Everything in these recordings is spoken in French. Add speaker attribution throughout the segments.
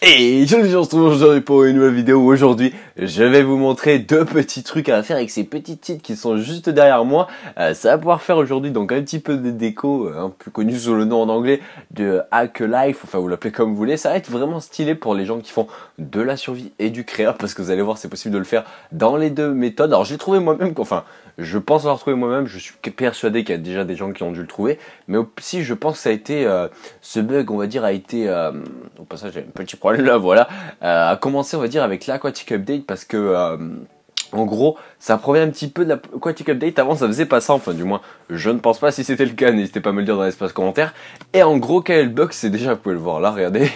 Speaker 1: Et salut les gens, on se retrouve aujourd'hui pour une nouvelle vidéo. Aujourd'hui, je vais vous montrer deux petits trucs à faire avec ces petits titres qui sont juste derrière moi. Ça va pouvoir faire aujourd'hui donc un petit peu de déco, plus connu sous le nom en anglais de Hack Life, enfin vous l'appelez comme vous voulez. Ça va être vraiment stylé pour les gens qui font de la survie et du créa, parce que vous allez voir, c'est possible de le faire dans les deux méthodes. Alors j'ai trouvé moi-même, enfin je pense l'avoir trouvé moi-même, je suis persuadé qu'il y a déjà des gens qui ont dû le trouver, mais aussi je pense que ça a été, ce bug on va dire a été, au passage j'ai un petit problème là, voilà, a commencé on va dire avec l'Aquatic Update, parce que en gros, ça provient un petit peu de l'Aquatic Update. Avant, ça faisait pas ça, enfin du moins, je ne pense pas. Si c'était le cas, n'hésitez pas à me le dire dans l'espace commentaire. Et en gros, quel est le bug? C'est déjà, vous pouvez le voir là, regardez,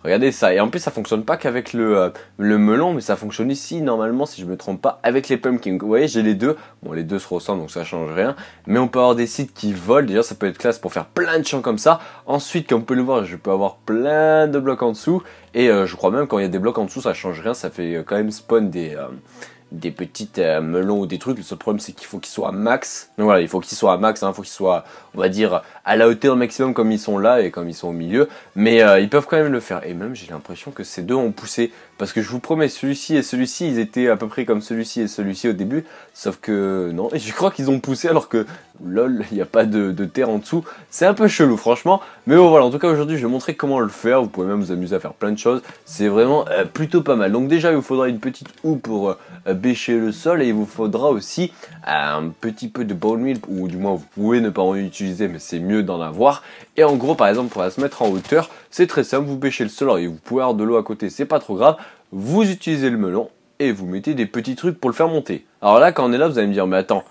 Speaker 1: regardez ça. Et en plus, ça fonctionne pas qu'avec le melon, mais ça fonctionne ici, normalement, si je me trompe pas, avec les pumpkins. Vous voyez, j'ai les deux. Bon, les deux se ressemblent, donc ça change rien. Mais on peut avoir des sites qui volent. Déjà, ça peut être classe pour faire plein de champs comme ça. Ensuite, comme vous pouvez le voir, je peux avoir plein de blocs en dessous. Et je crois même quand il y a des blocs en dessous, ça change rien. Ça fait quand même spawn des petites melons ou des trucs. Le seul problème, c'est qu'il faut qu'ils soient à max. Donc voilà, il faut qu'ils soient à max, hein, il faut qu'ils soient, on va dire, à la hauteur maximum comme ils sont là et comme ils sont au milieu. Mais ils peuvent quand même le faire. Et même, j'ai l'impression que ces deux ont poussé. Parce que je vous promets, celui-ci et celui-ci, ils étaient à peu près comme celui-ci et celui-ci au début. Sauf que non, et je crois qu'ils ont poussé alors que, lol, il n'y a pas de terre en dessut. C'est un peu chelou, franchement. Mais bon, voilà, en tout cas, aujourd'hui, je vais montrer comment le faire. Vous pouvez même vous amuser à faire plein de choses. C'est vraiment plutôt pas mal. Donc déjà, il vous faudra une petite houe pour bêcher le sol. Et il vous faudra aussi un petit peu de bone meal, ou du moins, vous pouvez ne pas en utiliser, mais c'est mieux d'en avoir. Et en gros, par exemple, pour se mettre en hauteur, c'est très simple. Vous bêchez le sol, alors, et vous pouvez avoir de l'eau à côté, c'est pas trop grave. Vous utilisez le melon et vous mettez des petits trucs pour le faire monter. Alors là, quand on est là, vous allez me dire, mais attends,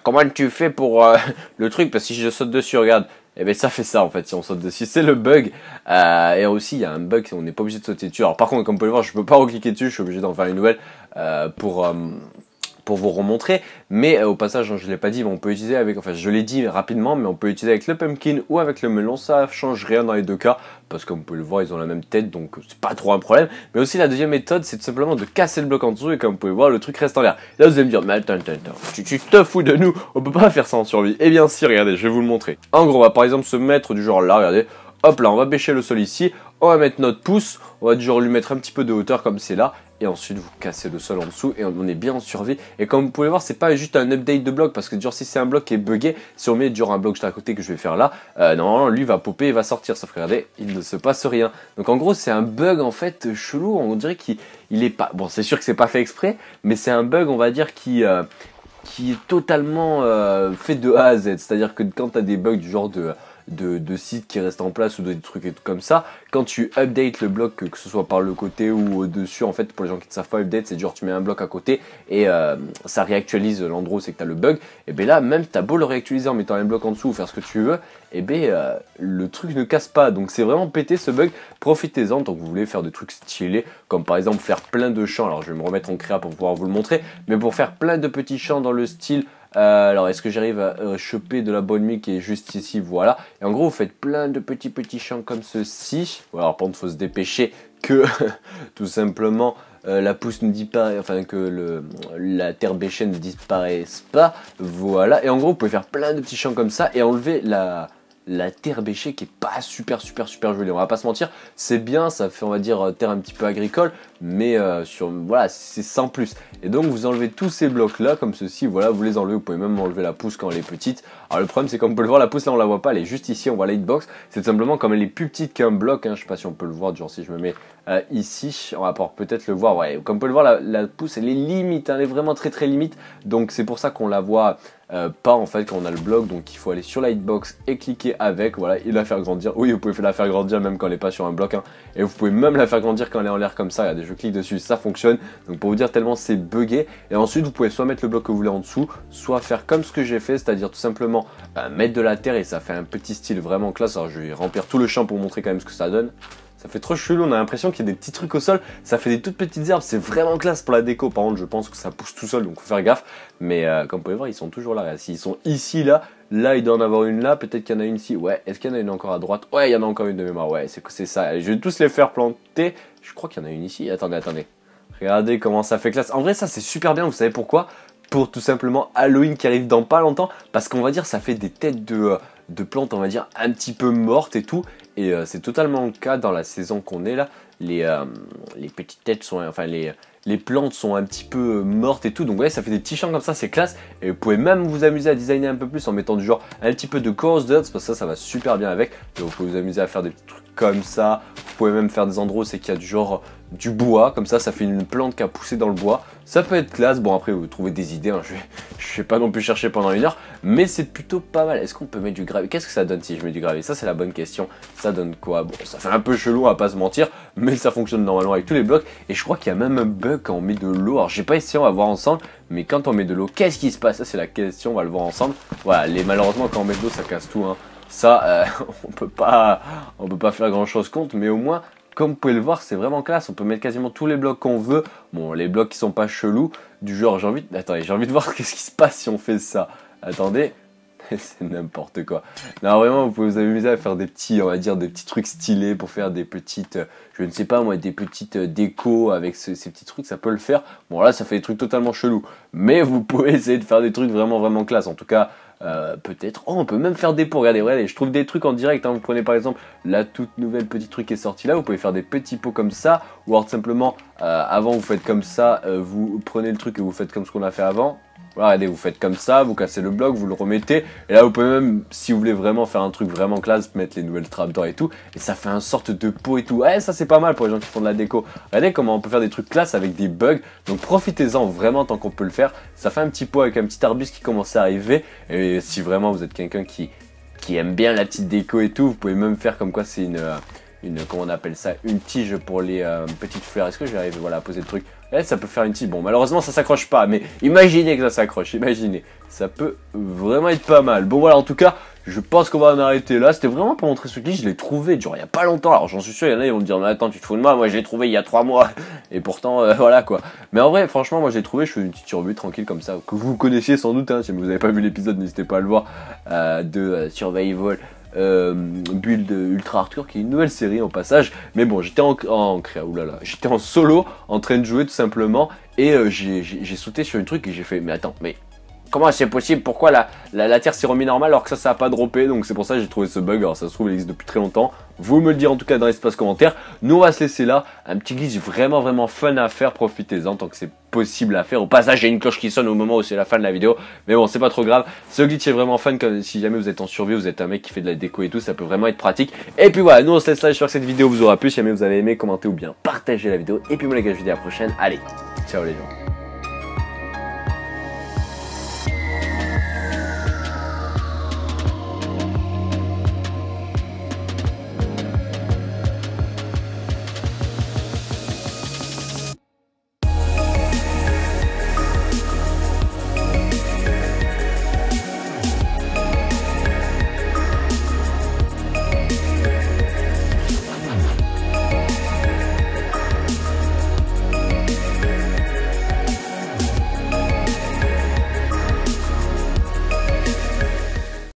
Speaker 1: comment tu fais pour le truc? Parce que si je saute dessus, regarde, et bien ça fait ça en fait, si on saute dessus, c'est le bug. Et aussi, il y a un bug, on n'est pas obligé de sauter dessus. Alors par contre, comme vous pouvez le voir, je peux pas recliquer dessus, je suis obligé d'en faire une nouvelle pour vous remontrer. Mais au passage, je ne l'ai pas dit, mais on peut utiliser avec, enfin je l'ai dit rapidement, mais on peut utiliser avec le pumpkin ou avec le melon. Ça change rien dans les deux cas, parce que comme vous pouvez le voir, ils ont la même tête, donc c'est pas trop un problème. Mais aussi la deuxième méthode, c'est tout simplement de casser le bloc en dessous, et comme vous pouvez voir, le truc reste en l'air. Là vous allez me dire, mais attends, tu te fous de nous, on peut pas faire ça en survie. Eh bien si, regardez, je vais vous le montrer. En gros, on va par exemple se mettre du genre là, regardez, hop là, on va bêcher le sol ici, on va mettre notre pouce, on va du genre lui mettre un petit peu de hauteur comme c'est là, et ensuite vous cassez le sol en dessous et on est bien en survie. Et comme vous pouvez voir, c'est pas juste un update de bloc, parce que genre si c'est un bloc qui est buggé, si on met genre un bloc juste à côté que je vais faire là, normalement lui va popper et va sortir, sauf que regardez, il ne se passe rien. Donc en gros c'est un bug en fait chelou, on dirait qu'il est pas, bon c'est sûr que c'est pas fait exprès, mais c'est un bug on va dire qui est totalement fait de A à Z. C'est-à-dire que quand tu as des bugs du genre de sites qui restent en place ou des trucs comme ça, quand tu updates le bloc, que ce soit par le côté ou au-dessus, en fait, pour les gens qui ne savent pas update, c'est genre tu mets un bloc à côté et ça réactualise l'endroit où c'est que tu as le bug. Et bien là, même tu as beau le réactualiser en mettant un bloc en dessous ou faire ce que tu veux, et bien le truc ne casse pas. Donc c'est vraiment pété ce bug, profitez-en tant que vous voulez faire des trucs stylés, comme par exemple faire plein de champs. Alors je vais me remettre en créa pour pouvoir vous le montrer, mais pour faire plein de petits champs dans le style... alors est-ce que j'arrive à choper de la bonne mie qui est juste ici, voilà. Et en gros vous faites plein de petits champs comme ceci. Alors par contre il faut se dépêcher que tout simplement la pousse ne disparaisse, enfin que la terre bêchée ne disparaisse pas, voilà. Et en gros vous pouvez faire plein de petits champs comme ça et enlever la terre bêchée qui est pas super jolie, on va pas se mentir, c'est bien, ça fait on va dire terre un petit peu agricole, mais voilà, c'est sans plus. Et donc vous enlevez tous ces blocs là comme ceci, voilà, vous les enlevez, vous pouvez même enlever la pousse quand elle est petite. Alors le problème c'est comme on peut le voir, la pousse là on la voit pas, elle est juste ici, on voit la hitbox, c'est tout simplement comme elle est plus petite qu'un bloc, hein, je sais pas si on peut le voir, genre si je me mets ici, on va pouvoir peut-être le voir, ouais, comme on peut le voir, la pousse elle est limite, hein, elle est vraiment très limite, donc c'est pour ça qu'on la voit pas en fait quand on a le bloc. Donc il faut aller sur la hitbox et cliquer avec, voilà, et la faire grandir. Oui, vous pouvez la faire grandir même quand elle n'est pas sur un bloc, hein. Et vous pouvez même la faire grandir quand elle est en l'air comme ça, regardez, je clique dessus, ça fonctionne. Donc pour vous dire tellement c'est buggé. Et ensuite vous pouvez soit mettre le bloc que vous voulez en dessous, soit faire comme ce que j'ai fait, c'est à dire tout simplement mettre de la terre, et ça fait un petit style vraiment classe. Alors je vais remplir tout le champ pour montrer quand même ce que ça donne. Ça fait trop chelou, on a l'impression qu'il y a des petits trucs au sol, ça fait des toutes petites herbes, c'est vraiment classe pour la déco. Par contre je pense que ça pousse tout seul, donc faut faire gaffe. Mais comme vous pouvez voir, ils sont toujours là. S'ils sont ici, là il doit en avoir une là, peut-être qu'il y en a une ici. Ouais, est-ce qu'il y en a une encore à droite? Ouais, il y en a encore une de mémoire, ouais, c'est ça. Je vais tous les faire planter, je crois qu'il y en a une ici. Attendez. Regardez comment ça fait classe. En vrai ça c'est super bien, vous savez pourquoi? Pour tout simplement Halloween qui arrive dans pas longtemps, parce qu'on va dire ça fait des têtes de plantes on va dire un petit peu mortes et tout, et c'est totalement le cas dans la saison qu'on est là. les petites têtes sont, enfin les plantes sont un petit peu mortes et tout, donc ouais, ça fait des petits champs comme ça, c'est classe. Et vous pouvez même vous amuser à designer un peu plus en mettant du genre un petit peu de coarse dirt, parce que ça va super bien avec. Donc vous pouvez vous amuser à faire des petits trucs comme ça. Vous pouvez même faire des endroits où c'est qu'il y a du genre du bois, comme ça fait une plante qui a poussé dans le bois. Ça peut être classe. Bon, après vous trouvez des idées, hein. Je vais pas non plus chercher pendant 1 heure, mais c'est plutôt pas mal. Est-ce qu'on peut mettre du gravier? Qu'est-ce que ça donne si je mets du gravier? Ça c'est la bonne question. Ça donne quoi? Bon, ça fait un peu chelou, on va pas se mentir, mais ça fonctionne normalement avec tous les blocs. Et je crois qu'il y a même un bug quand on met de l'eau. Alors j'ai pas essayé, on va voir ensemble, mais quand on met de l'eau, qu'est-ce qui se passe? Ça c'est la question, on va le voir ensemble. Voilà, malheureusement quand on met de l'eau ça casse tout, hein. Ça on peut pas faire grand chose contre, mais au moins comme vous pouvez le voir, c'est vraiment classe. On peut mettre quasiment tous les blocs qu'on veut. Bon, les blocs qui sont pas chelous, du genre attendez, j'ai envie de voir qu'est-ce qui se passe si on fait ça. Attendez, c'est n'importe quoi. Non, vraiment, vous pouvez vous amuser à faire des petits, on va dire, des petits trucs stylés pour faire des petites, je ne sais pas moi, des petites décos avec ces petits trucs, ça peut le faire. Bon, là, ça fait des trucs totalement chelous. Mais vous pouvez essayer de faire des trucs vraiment, vraiment classe. En tout cas, peut-être. Oh, on peut même faire des pots. Regardez, je trouve des trucs en direct. Hein. Vous prenez par exemple la toute nouvelle petite truc qui est sortie là. Vous pouvez faire des petits pots comme ça. Ou alors tout simplement, avant vous faites comme ça. Vous prenez le truc et vous faites comme ce qu'on a fait avant. Voilà, regardez, vous faites comme ça, vous cassez le bloc, vous le remettez. Et là, vous pouvez même, si vous voulez vraiment faire un truc vraiment classe, mettre les nouvelles trapdoors et tout. Et ça fait une sorte de pot et tout. Ouais, ça c'est pas mal pour les gens qui font de la déco. Regardez comment on peut faire des trucs classe avec des bugs. Donc profitez-en vraiment tant qu'on peut le faire. Ça fait un petit pot avec un petit arbuste qui commence à arriver. Et si vraiment vous êtes quelqu'un qui aime bien la petite déco et tout, vous pouvez même faire comme quoi c'est comment on appelle ça, une tige pour les petites fleurs. Est-ce que je vais arriver voilà, à poser le truc? Eh, ça peut faire une tige. Bon, malheureusement, ça s'accroche pas, mais imaginez que ça s'accroche. Imaginez. Ça peut vraiment être pas mal. Bon, voilà, en tout cas, je pense qu'on va en arrêter là. C'était vraiment pour montrer ce glitch. Je l'ai trouvé, genre, il y a pas longtemps. Alors, j'en suis sûr, il y en a, ils vont me dire, mais attends, tu te fous de moi. Moi, je l'ai trouvé il y a 3 mois. Et pourtant, voilà, quoi. Mais en vrai, franchement, moi, je l'ai trouvé. Je fais une petite survie tranquille comme ça, que vous connaissiez sans doute. Hein, si vous n'avez pas vu l'épisode, n'hésitez pas à le voir. De Survival. Build Ultra Hardcore qui est une nouvelle série en passage, mais bon j'étais j'étais en solo en train de jouer tout simplement et j'ai sauté sur une truc et j'ai fait mais attends mais comment c'est possible, pourquoi la terre s'est remis normale alors que ça a pas droppé, donc c'est pour ça que j'ai trouvé ce bug. Alors ça se trouve il existe depuis très longtemps, vous me le direz en tout cas dans l'espace commentaire. Nous on va se laisser là, un petit glitch vraiment fun à faire, profitez-en tant que c'est possible à faire. Au passage il y a une cloche qui sonne au moment où c'est la fin de la vidéo, mais bon c'est pas trop grave, ce glitch est vraiment fun. Comme si jamais vous êtes en survie, vous êtes un mec qui fait de la déco et tout, ça peut vraiment être pratique. Et puis voilà, nous on se laisse là, j'espère que cette vidéo vous aura plu. Si jamais vous avez aimé, commentez ou bien partagez la vidéo, et puis moi les gars je vous dis à la prochaine, allez, ciao les gens.